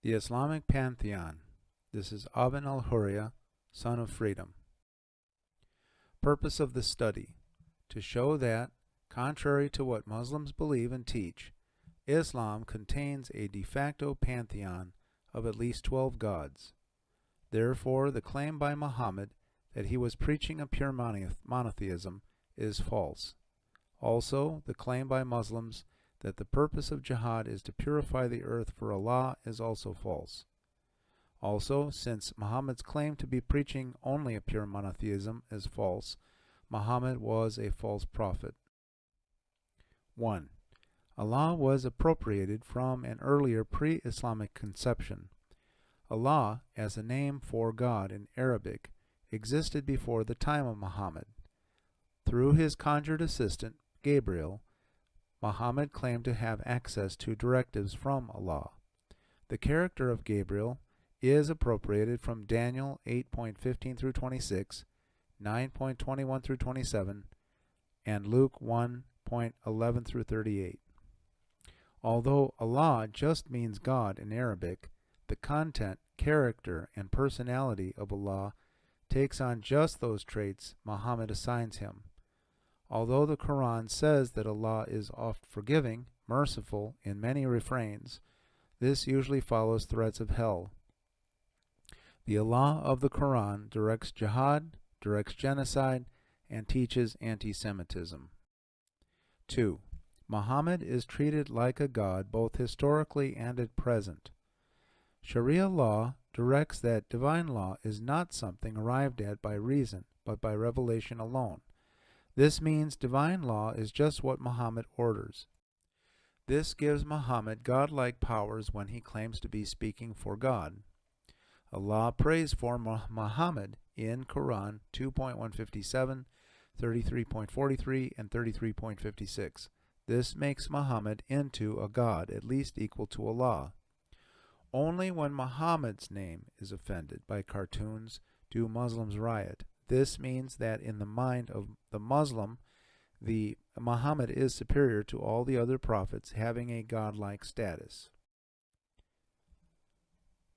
The Islamic Pantheon. This is Ibn Alhuriya, son of freedom. Purpose of the study: to show that, contrary to what Muslims believe and teach, Islam contains a de facto pantheon of at least 12 gods. Therefore, the claim by Muhammad that he was preaching a pure monotheism is false. Also, the claim by Muslims that the purpose of jihad is to purify the earth for Allah is also false. Also, since Muhammad's claim to be preaching only a pure monotheism is false, Muhammad was a false prophet. 1. Allah was appropriated from an earlier pre-Islamic conception. Allah, as a name for God in Arabic, existed before the time of Muhammad. Through his conjured assistant, Gabriel, Muhammad claimed to have access to directives from Allah. The character of Gabriel is appropriated from Daniel 8.15 through 26, 9.21 through 27, and Luke 1.11 through 38. Although Allah just means God in Arabic, the content, character, and personality of Allah takes on just those traits Muhammad assigns him. Although the Quran says that Allah is oft forgiving, merciful in many refrains, this usually follows threats of hell. The Allah of the Quran directs jihad, directs genocide, and teaches anti-Semitism. 2. Muhammad is treated like a god both historically and at present. Sharia law directs that divine law is not something arrived at by reason, but by revelation alone. This means divine law is just what Muhammad orders. This gives Muhammad godlike powers when he claims to be speaking for God. Allah prays for Muhammad in Quran 2.157, 33.43, and 33.56. This makes Muhammad into a god at least equal to Allah. Only when Muhammad's name is offended by cartoons do Muslims riot. This means that in the mind of the Muslim, Muhammad is superior to all the other prophets, having a godlike status.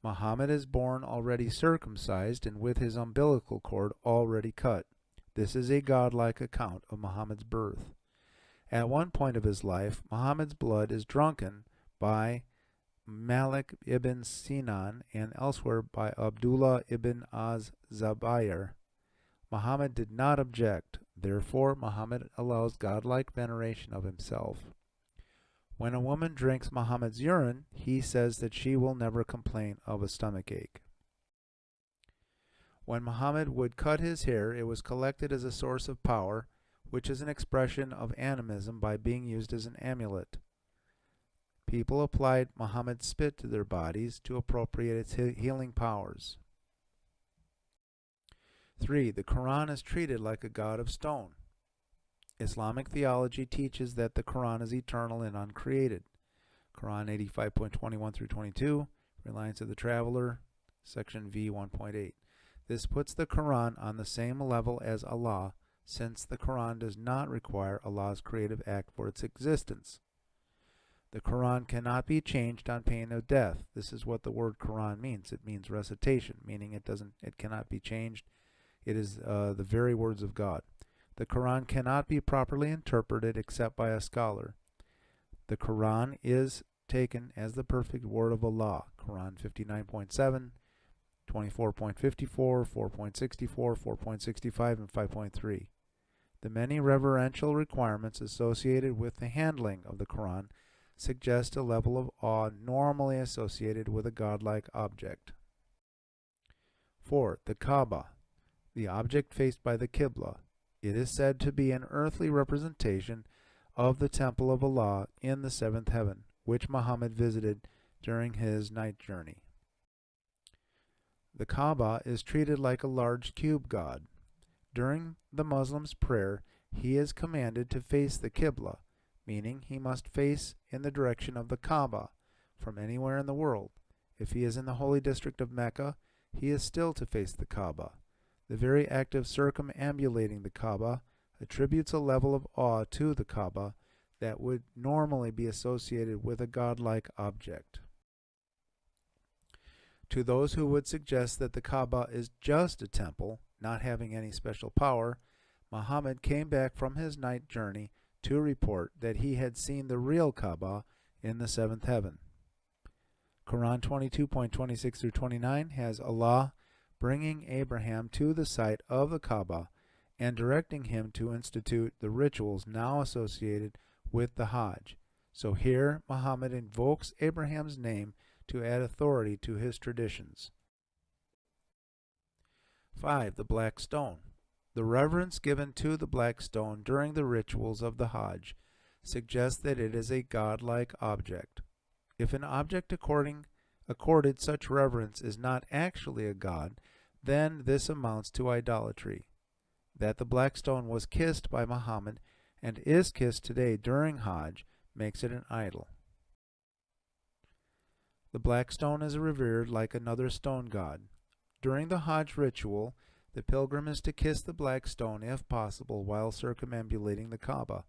Muhammad is born already circumcised and with his umbilical cord already cut. This is a godlike account of Muhammad's birth. At one point of his life, Muhammad's blood is drunken by Malik ibn Sinan and elsewhere by Abdullah ibn az-Zubayr. Muhammad did not object. Therefore, Muhammad allows godlike veneration of himself. When a woman drinks Muhammad's urine, he says that she will never complain of a stomachache. When Muhammad would cut his hair, it was collected as a source of power, which is an expression of animism by being used as an amulet. People applied Muhammad's spit to their bodies to appropriate its healing powers. 3. The Quran is treated like a god of stone. Islamic theology teaches that the Quran is eternal and uncreated. Quran 85.21 through 22, Reliance of the Traveler, section V 1.8. This puts the Quran on the same level as Allah, since the Quran does not require Allah's creative act for its existence. The Quran cannot be changed on pain of death. This is what the word Quran means. It means recitation, meaning it cannot be changed. It is the very words of God. The Quran cannot be properly interpreted except by a scholar. The Quran is taken as the perfect word of Allah. Quran 59.7, 24.54, 4.64, 4.65, and 5.3. The many reverential requirements associated with the handling of the Quran suggest a level of awe normally associated with a godlike object. 4. The Kaaba, the object faced by the Qibla. It is said to be an earthly representation of the temple of Allah in the seventh heaven, which Muhammad visited during his night journey. The Kaaba is treated like a large cube god. During the Muslim's prayer, he is commanded to face the Qibla, meaning he must face in the direction of the Kaaba from anywhere in the world. If he is in the holy district of Mecca, he is still to face the Kaaba. The very act of circumambulating the Kaaba attributes a level of awe to the Kaaba that would normally be associated with a godlike object. To those who would suggest that the Kaaba is just a temple, not having any special power, Muhammad came back from his night journey to report that he had seen the real Kaaba in the seventh heaven. Quran 22.26 through 29 has Allah bringing Abraham to the site of the Kaaba and directing him to institute the rituals now associated with the Hajj. So here Muhammad invokes Abraham's name to add authority to his traditions. 5. The Black Stone. The reverence given to the black stone during the rituals of the Hajj suggests that it is a godlike object. If an object accorded such reverence is not actually a god, then this amounts to idolatry. That the black stone was kissed by Muhammad and is kissed today during Hajj makes it an idol. The black stone is revered like another stone god. During the Hajj ritual, the pilgrim is to kiss the black stone if possible while circumambulating the Kaaba.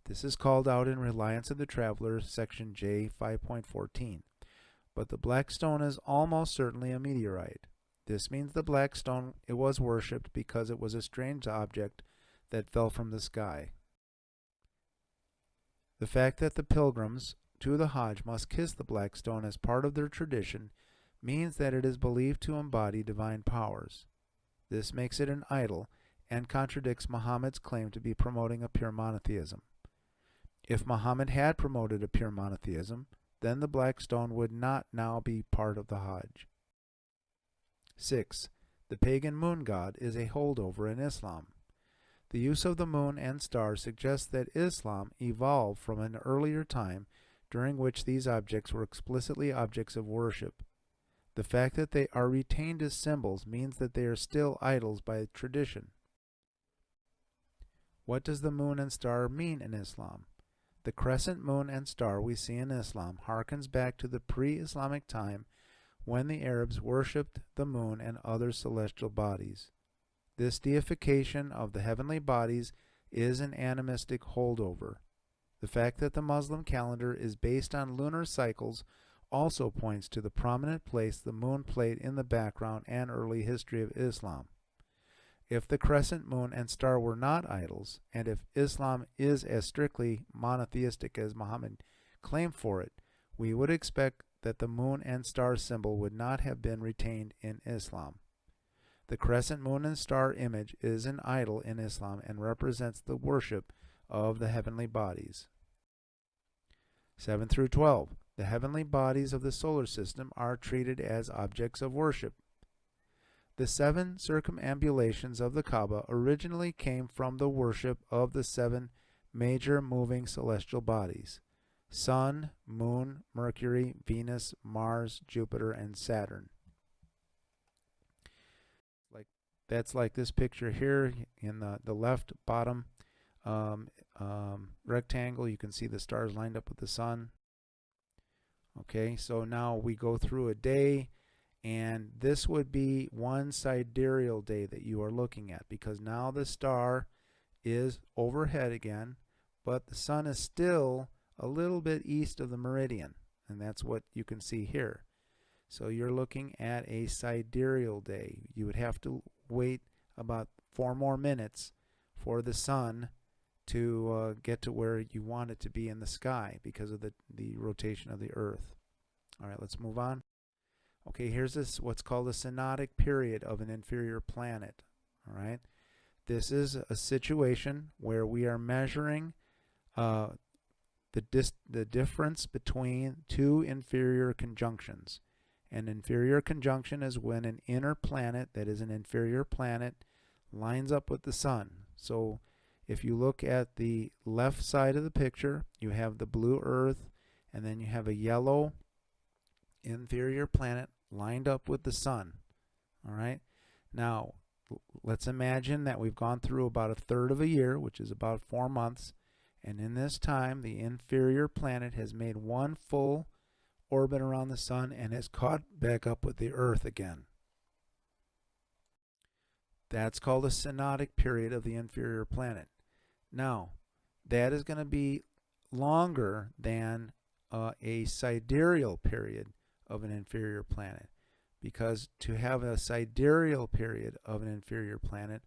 This is called out in Reliance of the Traveler, section J 5.14. But the black stone is almost certainly a meteorite. This means the black stone it was worshipped because it was a strange object that fell from the sky. The fact that the pilgrims to the Hajj must kiss the black stone as part of their tradition means that it is believed to embody divine powers. This makes it an idol and contradicts Muhammad's claim to be promoting a pure monotheism. If Muhammad had promoted a pure monotheism, then the black stone would not now be part of the Hajj. 6. The pagan moon god is a holdover in Islam. The use of the moon and stars suggests that Islam evolved from an earlier time during which these objects were explicitly objects of worship. The fact that they are retained as symbols means that they are still idols by tradition. What does the moon and star mean in Islam? The crescent moon and star we see in Islam harkens back to the pre-Islamic time when the Arabs worshipped the moon and other celestial bodies. This deification of the heavenly bodies is an animistic holdover. The fact that the Muslim calendar is based on lunar cycles also points to the prominent place the moon played in the background and early history of Islam. If the crescent moon and star were not idols, and if Islam is as strictly monotheistic as Muhammad claimed for it, we would expect that the moon and star symbol would not have been retained in Islam. The crescent moon and star image is an idol in Islam and represents the worship of the heavenly bodies. 7 through 12. The heavenly bodies of the solar system are treated as objects of worship. The 7 circumambulations of the Kaaba originally came from the worship of the 7 major moving celestial bodies: Sun, Moon, Mercury, Venus, Mars, Jupiter, and Saturn. That's like this picture here in the left bottom rectangle. You can see the stars lined up with the sun. Okay, so now we go through a day, and this would be one sidereal day that you are looking at, because now the star is overhead again, but the sun is still a little bit east of the meridian, and that's what you can see here. So you're looking at a sidereal day. You would have to wait about 4 more minutes for the sun to get to where you want it to be in the sky because of the rotation of the earth. All right, let's move on. Okay, here's what's called a synodic period of an inferior planet. All right, this is a situation where we are measuring the difference between 2 inferior conjunctions. An inferior conjunction is when an inner planet that is an inferior planet lines up with the sun. So if you look at the left side of the picture, you have the blue Earth, and then you have a yellow inferior planet lined up with the sun. All right. Now, let's imagine that we've gone through about a third of a year, which is about 4 months, and in this time, the inferior planet has made one full orbit around the sun and has caught back up with the Earth again. That's called a synodic period of the inferior planet. Now, that is going to be longer than a sidereal period of an inferior planet. because to have a sidereal period of an inferior planet,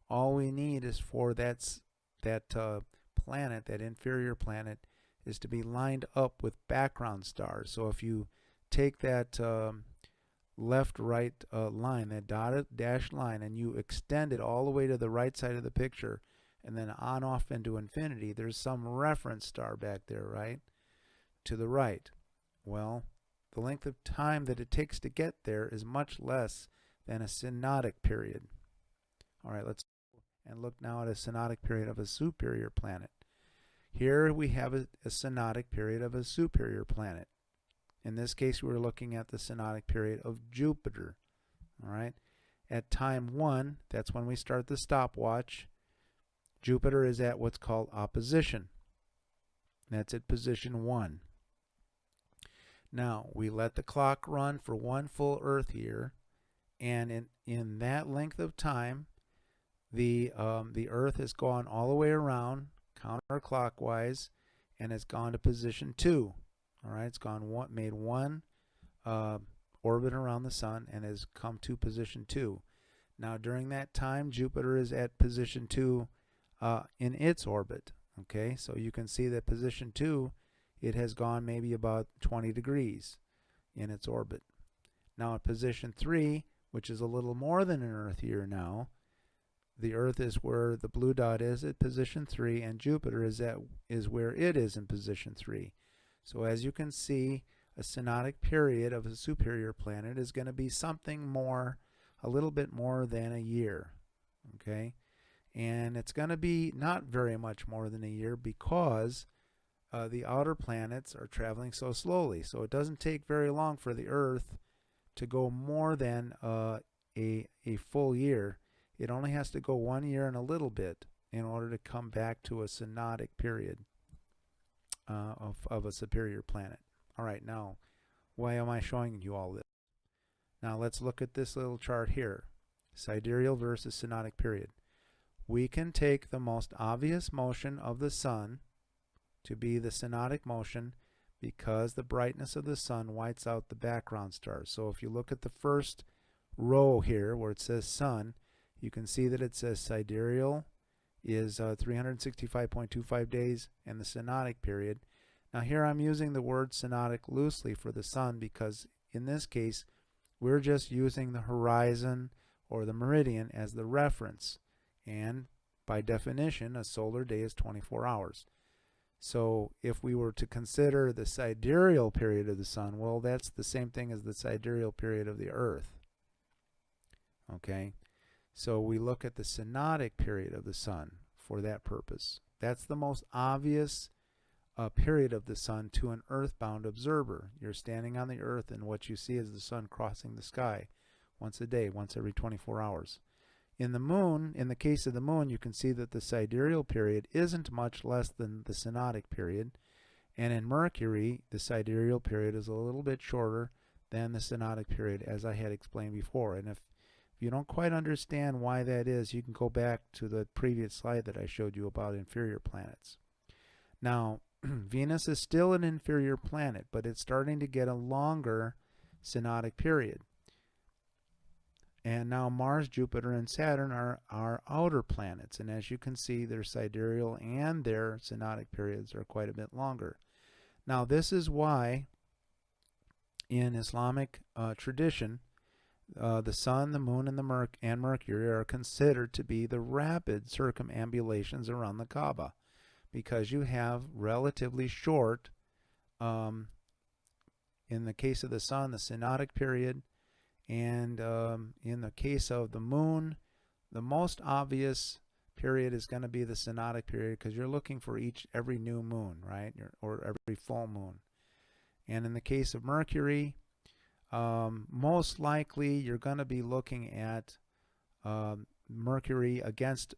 all we need is for that planet, that inferior planet, is to be lined up with background stars. So if you take that left-right line, that dotted dashed line, and you extend it all the way to the right side of the picture, and then on off into infinity, there's some reference star back there, right? To the right. Well, the length of time that it takes to get there is much less than a synodic period. All right, let's look now at a synodic period of a superior planet. Here we have a synodic period of a superior planet. In this case, we're looking at the synodic period of Jupiter. All right, at time 1, that's when we start the stopwatch, Jupiter is at what's called opposition. That's at position 1. Now, we let the clock run for one full Earth year, and in that length of time, the Earth has gone all the way around counterclockwise and has gone to position 2. All right, it's made one orbit around the sun and has come to position 2. Now, during that time, Jupiter is at position 2 in its orbit. Okay, so you can see that position 2, it has gone maybe about 20 degrees in its orbit. Now at position 3, which is a little more than an Earth year now, the Earth is where the blue dot is at position 3, and Jupiter is where it is in position 3. So as you can see, a synodic period of a superior planet is going to be something more, a little bit more than a year. Okay, and it's going to be not very much more than a year because the outer planets are traveling so slowly. So it doesn't take very long for the Earth to go more than a full year. It only has to go 1 year and a little bit in order to come back to a synodic period of a superior planet. All right, now, why am I showing you all this? Now let's look at this little chart here. Sidereal versus synodic period. We can take the most obvious motion of the sun to be the synodic motion because the brightness of the sun whites out the background stars. So if you look at the first row here where it says sun, you can see that it says sidereal is 365.25 days and the synodic period. Now here I'm using the word synodic loosely for the sun because in this case we're just using the horizon or the meridian as the reference, and by definition a solar day is 24 hours. So if we were to consider the sidereal period of the sun, well, that's the same thing as the sidereal period of the Earth. Okay, so we look at the synodic period of the sun for that purpose. That's the most obvious period of the sun to an earthbound observer. You're standing on the Earth and what you see is the sun crossing the sky once a day, once every 24 hours. In the moon, in the case of the moon, you can see that the sidereal period isn't much less than the synodic period. And in Mercury, the sidereal period is a little bit shorter than the synodic period, as I had explained before. And if you don't quite understand why that is, you can go back to the previous slide that I showed you about inferior planets. Now, Venus is still an inferior planet, but it's starting to get a longer synodic period. And now Mars, Jupiter, and Saturn are our outer planets. And as you can see, their sidereal and their synodic periods are quite a bit longer. Now this is why in Islamic tradition, the sun, the moon, and Mercury are considered to be the rapid circumambulations around the Kaaba, because you have relatively short, in the case of the sun, the synodic period, and in the case of the moon, the most obvious period is going to be the synodic period because you're looking for every new moon, right, or every full moon. And in the case of Mercury, most likely you're going to be looking at Mercury against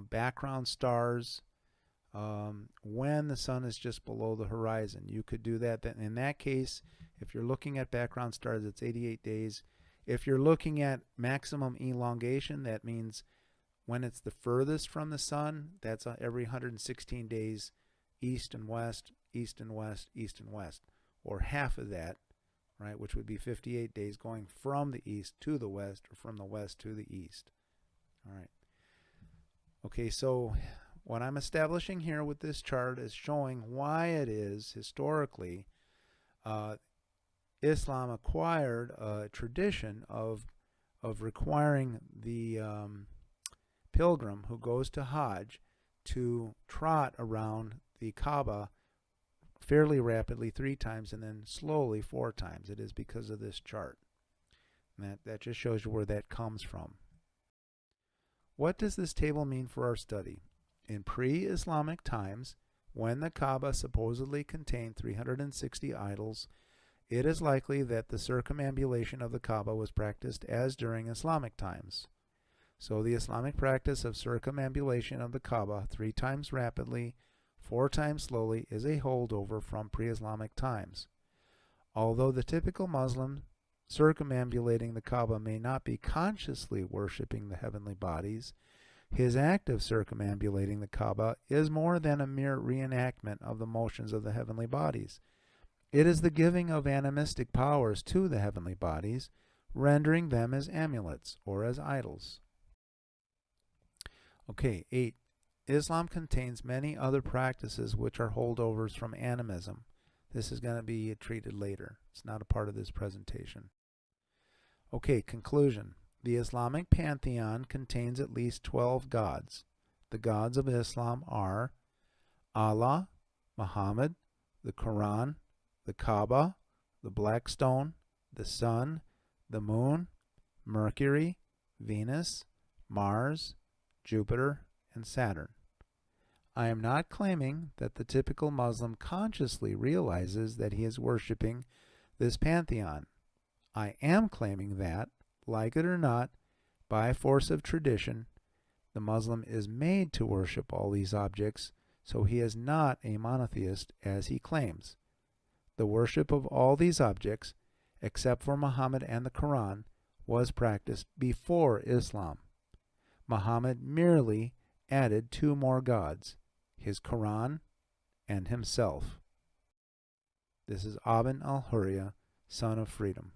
background stars when the sun is just below the horizon. You could do that. In that case, if you're looking at background stars, it's 88 days. If you're looking at maximum elongation, that means when it's the furthest from the sun, that's every 116 days, east and west, east and west, east and west, or half of that, right, which would be 58 days going from the east to the west or from the west to the east. All right. Okay, so what I'm establishing here with this chart is showing why it is historically Islam acquired a tradition of requiring the pilgrim who goes to Hajj to trot around the Kaaba fairly rapidly 3 times and then slowly 4 times. It is because of this chart. And that just shows you where that comes from. What does this table mean for our study? In pre-Islamic times, when the Kaaba supposedly contained 360 idols, it is likely that the circumambulation of the Kaaba was practiced as during Islamic times. So the Islamic practice of circumambulation of the Kaaba 3 times rapidly, 4 times slowly is a holdover from pre-Islamic times. Although the typical Muslim circumambulating the Kaaba may not be consciously worshiping the heavenly bodies, his act of circumambulating the Kaaba is more than a mere reenactment of the motions of the heavenly bodies. It is the giving of animistic powers to the heavenly bodies, rendering them as amulets or as idols. Okay, 8. Islam contains many other practices which are holdovers from animism. This is going to be treated later. It's not a part of this presentation. Okay, conclusion. The Islamic Pantheon contains at least 12 gods. The gods of Islam are Allah, Muhammad, the Quran, the Kaaba, the Black Stone, the Sun, the Moon, Mercury, Venus, Mars, Jupiter, and Saturn. I am not claiming that the typical Muslim consciously realizes that he is worshiping this pantheon. I am claiming that, like it or not, by force of tradition, the Muslim is made to worship all these objects, so he is not a monotheist as he claims. The worship of all these objects, except for Muhammad and the Quran, was practiced before Islam. Muhammad merely added 2 more gods, his Quran and himself. This is Ibn Alhuriya, son of freedom.